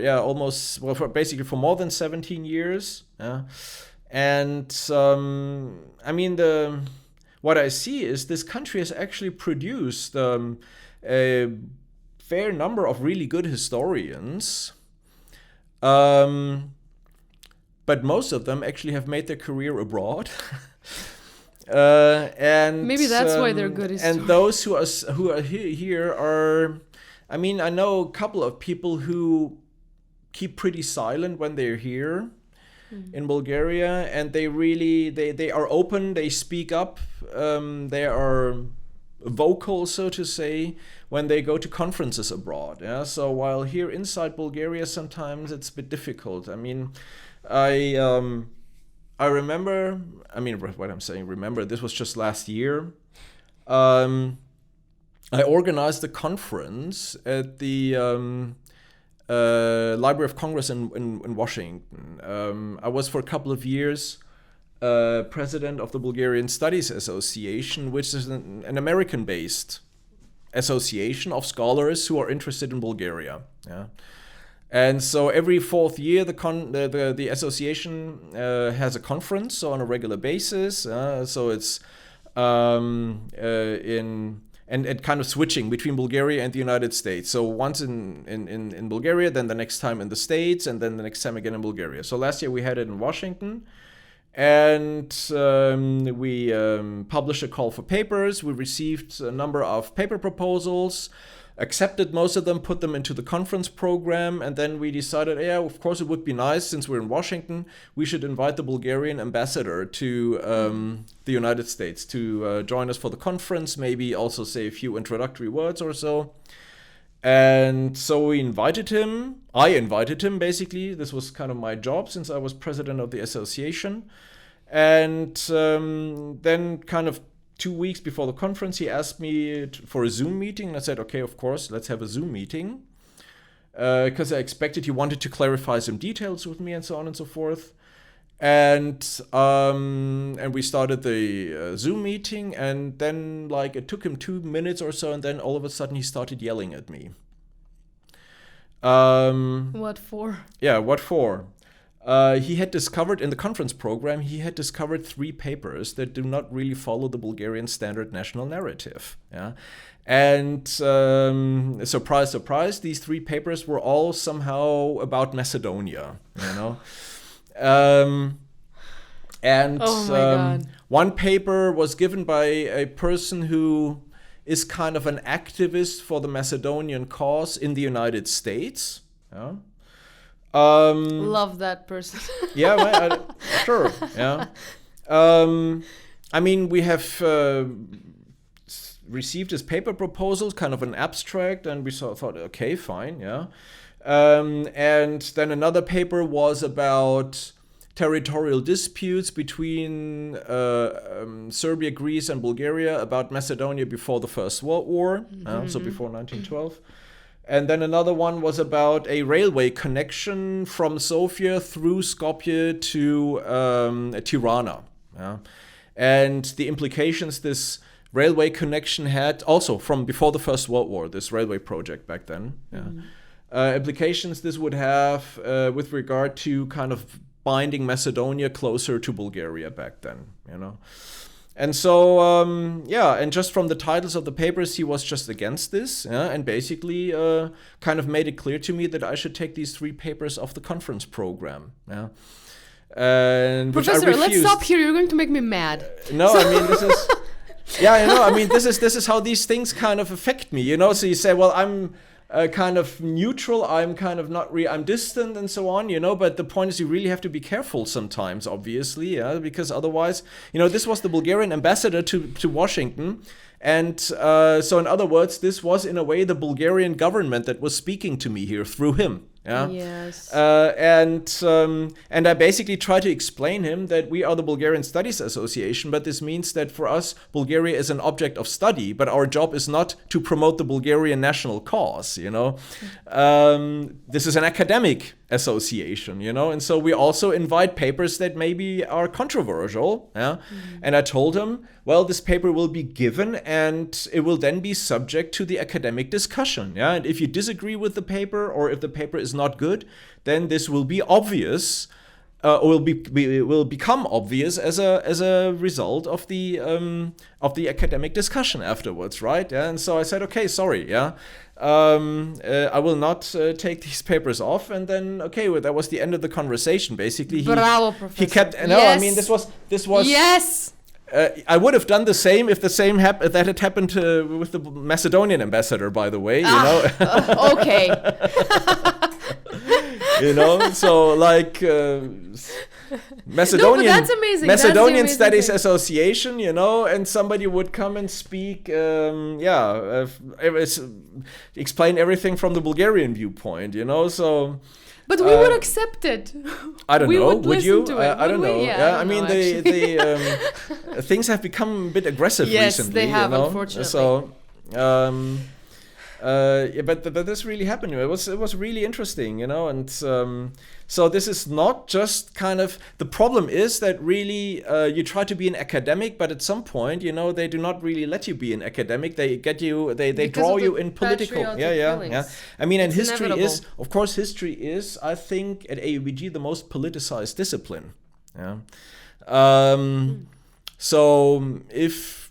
basically for more than 17 years. Yeah, and I mean what I see is this country has actually produced a fair number of really good historians. But most of them actually have made their career abroad. And maybe that's why they're good historians. And those who are here are, I mean, I know a couple of people who keep pretty silent when they're here in Bulgaria, and they really they are open, they speak up, they are vocal, so to say, when they go to conferences abroad. Yeah. So while here inside Bulgaria, sometimes it's a bit difficult. I mean, I remember, what I'm saying, this was just last year. I organized a conference at the Library of Congress in Washington. I was for a couple of years president of the Bulgarian Studies Association, which is an American-based association of scholars who are interested in Bulgaria. Yeah. And so every fourth year, the association has a conference on a regular basis. So it's and kind of switching between Bulgaria and the United States. So once in Bulgaria, then the next time in the States, and then the next time again in Bulgaria. So last year we had it in Washington. And we published a call for papers. We received a number of paper proposals, accepted most of them, put them into the conference program, and then we decided, of course it would be nice, since we're in Washington, we should invite the Bulgarian ambassador to the United States to join us for the conference, maybe also say a few introductory words or so. And so we invited him. I invited him, basically. This was kind of my job since I was president of the association. And then kind of 2 weeks before the conference, he asked me for a Zoom meeting. And I said, okay, of course, let's have a Zoom meeting. Because I expected he wanted to clarify some details with me and so on and so forth. And we started the Zoom meeting, and then it took him 2 minutes or so, and then all of a sudden he started yelling at me. What for? Yeah, what for? He had discovered in the conference program, he had discovered 3 papers that do not really follow the Bulgarian standard national narrative. Yeah. And surprise, surprise, these 3 papers were all somehow about Macedonia, you know. One paper was given by a person who is kind of an activist for the Macedonian cause in the United States. Yeah. Love that person. Yeah, sure. Yeah. I mean, we have received his paper proposals, kind of an abstract, and we thought, okay, fine, yeah. And then another paper was about territorial disputes between Serbia, Greece, and Bulgaria about Macedonia before the First World War, so before 1912. And then another one was about a railway connection from Sofia through Skopje to Tirana. Yeah. And the implications this railway connection had, also from before the First World War, this railway project back then. Yeah. Implications this would have with regard to kind of binding Macedonia closer to Bulgaria back then, you know. And so, and just from the titles of the papers, he was just against this, and basically kind of made it clear to me that I should take these 3 papers off the conference program. Yeah. And Professor, let's stop here. You're going to make me mad. No, I mean, this is... Yeah, you know, I mean, this is how these things kind of affect me, you know. So you say, well, I'm kind of neutral, I'm kind of not I'm distant and so on, you know, but the point is you really have to be careful sometimes, obviously, yeah, because otherwise, you know, this was the Bulgarian ambassador to Washington, and so in other words, this was in a way the Bulgarian government that was speaking to me here through him, Yeah. Yes. And I basically try to explain him that we are the Bulgarian Studies Association, but this means that for us, Bulgaria is an object of study, but our job is not to promote the Bulgarian national cause, you know. This is an academic association, you know, and so we also invite papers that maybe are controversial. Yeah. And I told him, well, this paper will be given and it will then be subject to the academic discussion. Yeah. And if you disagree with the paper, or if the paper is not good, then this will be obvious, or will become obvious as a result of the academic discussion afterwards, right? Yeah. And so I said, okay, sorry, yeah, I will not take these papers off. And then, okay, well, that was the end of the conversation. Basically, Bravo, Professor. He kept. No, yes. I mean, this was. Yes. I would have done the same if that had happened with the Macedonian ambassador, by the way. You know. Okay. You know, so like Macedonian, no, but that's amazing. Macedonian that's Studies Association, you know, and somebody would come and speak, explain everything from the Bulgarian viewpoint, you know, so. But we would accept it. I don't know. Would you? I don't know. Yeah, I mean, things have become a bit aggressive recently. Yes, they have, you know? unfortunately. So. But this really happened. It was really interesting, you know, and so this is not just kind of, the problem is that really you try to be an academic, but at some point, you know, they do not really let you be an academic. They get you, they draw you in political. Yeah. I mean, and history is, of course, I think at AUBG the most politicized discipline. Yeah. So if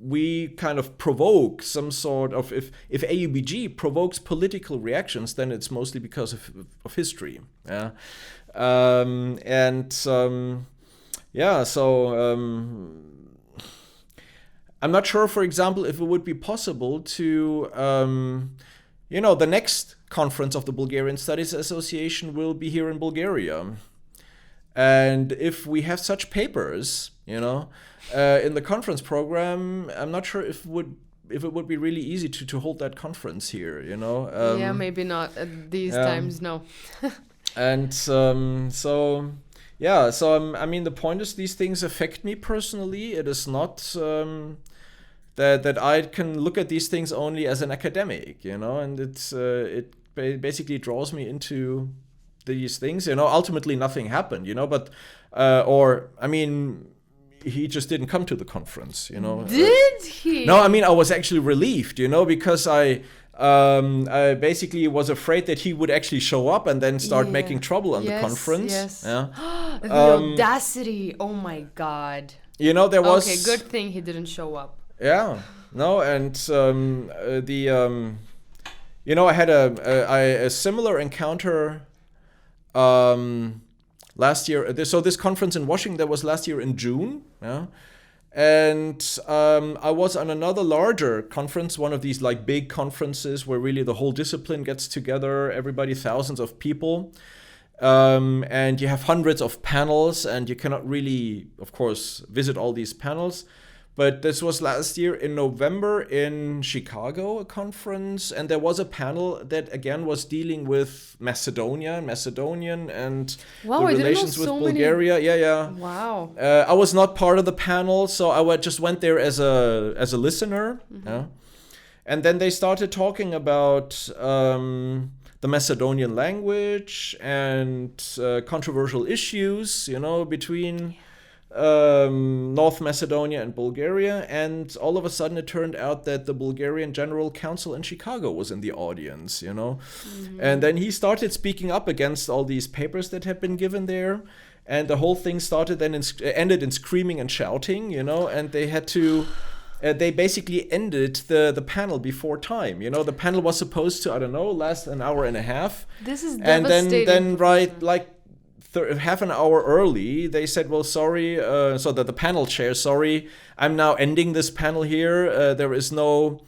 we kind of provoke some sort of, if AUBG provokes political reactions, then it's mostly because of history. Yeah. I'm not sure, for example, if it would be possible to, the next conference of the Bulgarian Studies Association will be here in Bulgaria. And if we have such papers, you know, in the conference program, I'm not sure if it would be really easy to hold that conference here, you know. Maybe not at these times, no. And I mean, the point is, these things affect me personally. It is not that I can look at these things only as an academic, you know, and it basically draws me into these things, you know. Ultimately nothing happened, you know, but he just didn't come to the conference, you know. Did he? No, I mean, I was actually relieved, you know, because I basically was afraid that he would actually show up and then start making trouble on the conference. Yes. Yeah. The audacity! Oh my God. You know, there was. Okay, good thing he didn't show up. Yeah. No, and I had a similar encounter. Last year, so this conference in Washington, that was last year in June, yeah, and I was on another larger conference, one of these like big conferences where really the whole discipline gets together, everybody, thousands of people, and you have hundreds of panels, and you cannot really, of course, visit all these panels. But this was last year in November in Chicago, a conference, and there was a panel that again was dealing with Macedonian, and the relations with Bulgaria. Yeah. Wow. I was not part of the panel, so I just went there as a listener. Mm-hmm. Yeah. And then they started talking about the Macedonian language and controversial issues, you know, between North Macedonia and Bulgaria, and all of a sudden it turned out that the Bulgarian General Council in Chicago was in the audience, you know. Mm-hmm. And then he started speaking up against all these papers that had been given there, and the whole thing ended in screaming and shouting, you know, and they had to they basically ended the panel before time, you know. The panel was supposed to, last an hour and a half. This is devastating. And then right, like half an hour early, they said, well, sorry, so that the panel chair, sorry, I'm now ending this panel here. There is no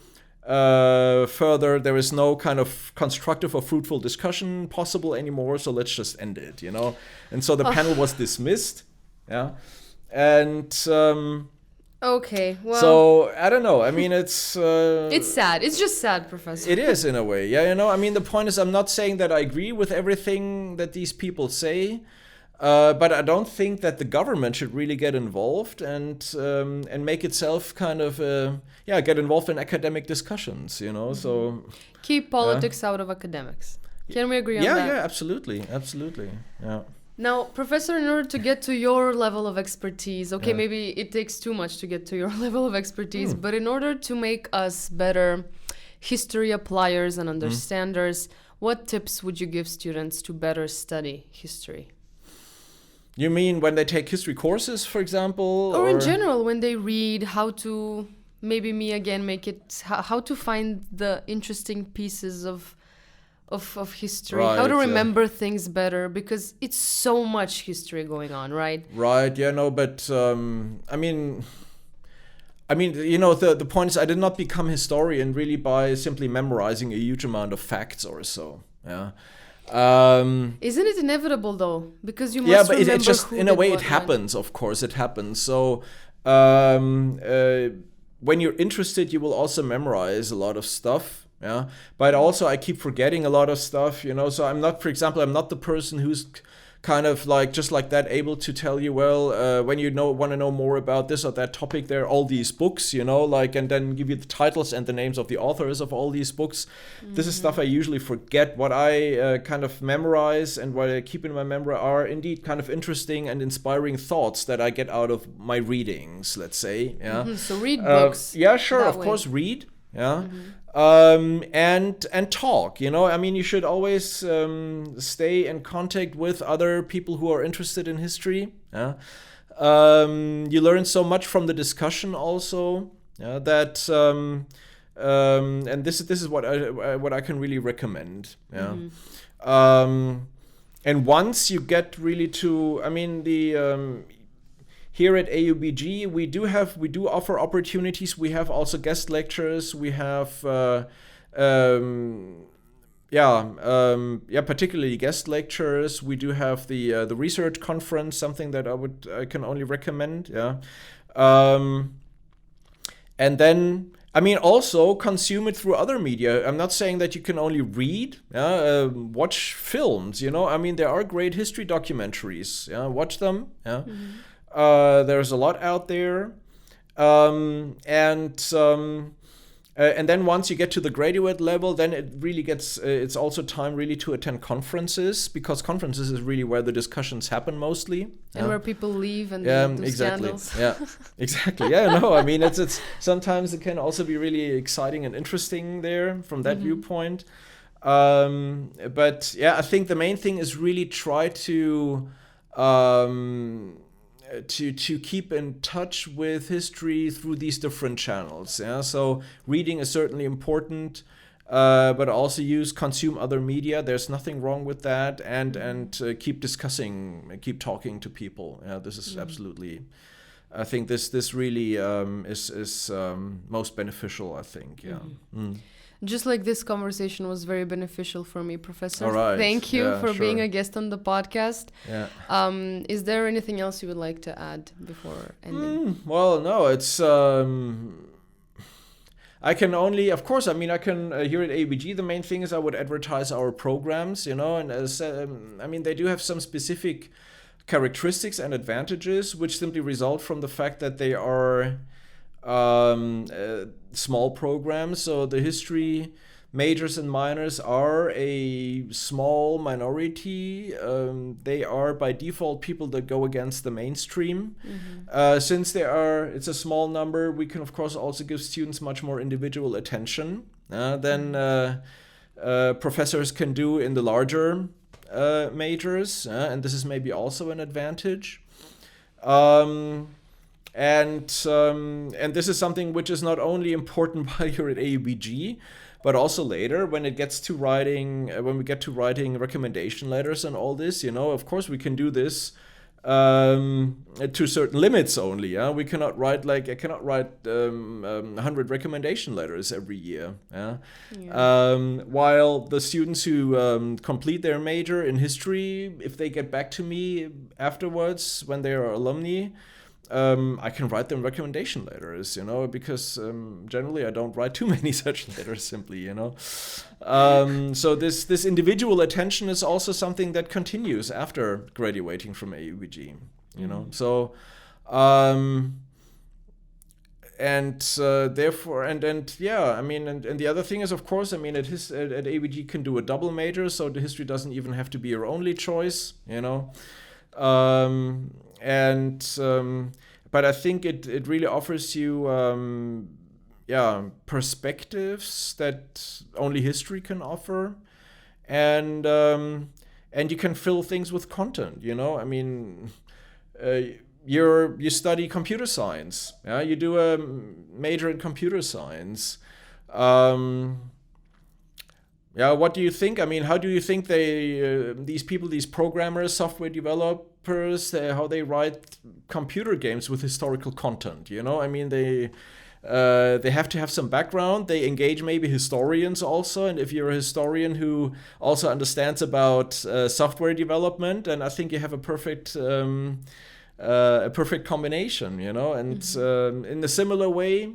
there is no kind of constructive or fruitful discussion possible anymore, so let's just end it, you know. And so the panel was dismissed, yeah. And Okay, well, So I don't know. I mean, it's sad. It's just sad, Professor. it is in a way. Yeah, you know. I mean, the point is, I'm not saying that I agree with everything that these people say, but I don't think that the government should really get involved and make itself kind of get involved in academic discussions. You know, so Keep politics out of academics. Can we agree on that? Yeah, absolutely, absolutely. Yeah. Now, Professor, in order to get to your level of expertise, okay, maybe it takes too much to get to your level of expertise, but in order to make us better history appliers and understanders, what tips would you give students to better study history? You mean when they take history courses, for example? Or in general, when they read, how to, maybe me again, make it, how to find the interesting pieces of history, how to remember things better, because it's so much history going on, right? Right, yeah, no, but I mean, you know, the point is I did not become historian really by simply memorizing a huge amount of facts or so, yeah. Isn't it inevitable though? Because you must remember it just, who in a did way, what it when. happens, of course, it happens. So when you're interested, you will also memorize a lot of stuff. Yeah, but also I keep forgetting a lot of stuff, you know. So I'm not, for example, I'm not the person who's kind of like just like that able to tell you, well, when you want to know more about this or that topic, there are all these books, you know, like, and then give you the titles and the names of the authors of all these books. This is stuff I usually forget. What I kind of memorize and what I keep in my memory are indeed kind of interesting and inspiring thoughts that I get out of my readings, let's say. Yeah. So read books. Yeah, sure, that of way. course, read. Yeah. And talk, you know. I mean, you should always stay in contact with other people who are interested in history. Yeah. You learn so much from the discussion also. Yeah, that and this is what I can really recommend. Yeah. And once you get really to, I mean, the here at AUBG, we do offer opportunities. We have also guest lectures. We have, particularly guest lectures. We do have the research conference, something that I can only recommend. Yeah, and then, I mean, also consume it through other media. I'm not saying that you can only read. Watch films. You know, I mean, there are great history documentaries. Yeah, watch them. Yeah. There's a lot out there, and then once you get to the graduate level, then it really gets. It's also time really to attend conferences, because conferences is really where the discussions happen mostly, and where people leave and do exactly. scandals. Yeah, exactly. Yeah, no, I mean, it's sometimes it can also be really exciting and interesting there from that viewpoint. But yeah, I think the main thing is really try to keep in touch with history through these different channels. Yeah, so reading is certainly important, but also consume other media. There's nothing wrong with that, and keep discussing, keep talking to people. Yeah, this is absolutely. I think this really is most beneficial, I think. Yeah. Just like this conversation was very beneficial for me, Professor. All right. Thank you for being sure. a guest on the podcast. Yeah. Is there anything else you would like to add before ending? Well, no, it's I can only, of course, I mean, I can here at AUBG, the main thing is I would advertise our programs, you know, and I mean, they do have some specific characteristics and advantages which simply result from the fact that they are small programs. So the history majors and minors are a small minority. They are by default people that go against the mainstream. Since it's a small number, we can of course also give students much more individual attention than professors can do in the larger majors, and this is maybe also an advantage. And this is something which is not only important while you're at AUBG, but also later when it gets to writing, when we get to writing recommendation letters and all this. You know, of course we can do this to certain limits only. Yeah, we cannot write I cannot write 100 recommendation letters every year. Yeah? While the students who complete their major in history, if they get back to me afterwards when they are alumni, I can write them recommendation letters, because generally I don't write too many such letters simply, So this individual attention is also something that continues after graduating from AUBG, So, therefore, and the other thing is, of course, at AUBG you can do a double major, so the history doesn't even have to be your only choice, but I think it really offers you perspectives that only history can offer, and you can fill things with content. You study computer science. Yeah, you do a major in computer science. What do you think? How do you think these people, these programmers, software developers, how they write computer games with historical content? They have to have some background. They engage maybe historians also, and if you're a historian who also understands about software development, then I think you have a perfect combination. And in a similar way,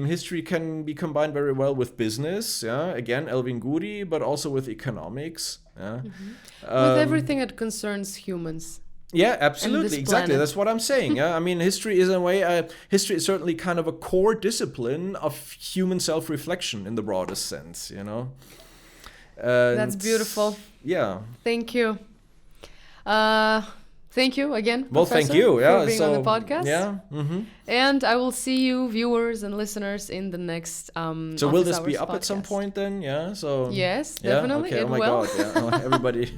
history can be combined very well with business. Again, Elvin Guri, but also with economics. With everything that concerns humans. Yeah, absolutely, exactly. That's what I'm saying. History is in a way. History is certainly kind of a core discipline of human self-reflection in the broadest sense. That's beautiful. Yeah. Thank you. Thank you again, well, Professor, thank you. for being on the podcast. Yeah. And I will see you, viewers and listeners, in the next So will this be up podcast. at some point then? Yeah. So yes, definitely. Okay. It oh my will. God. Yeah. Everybody.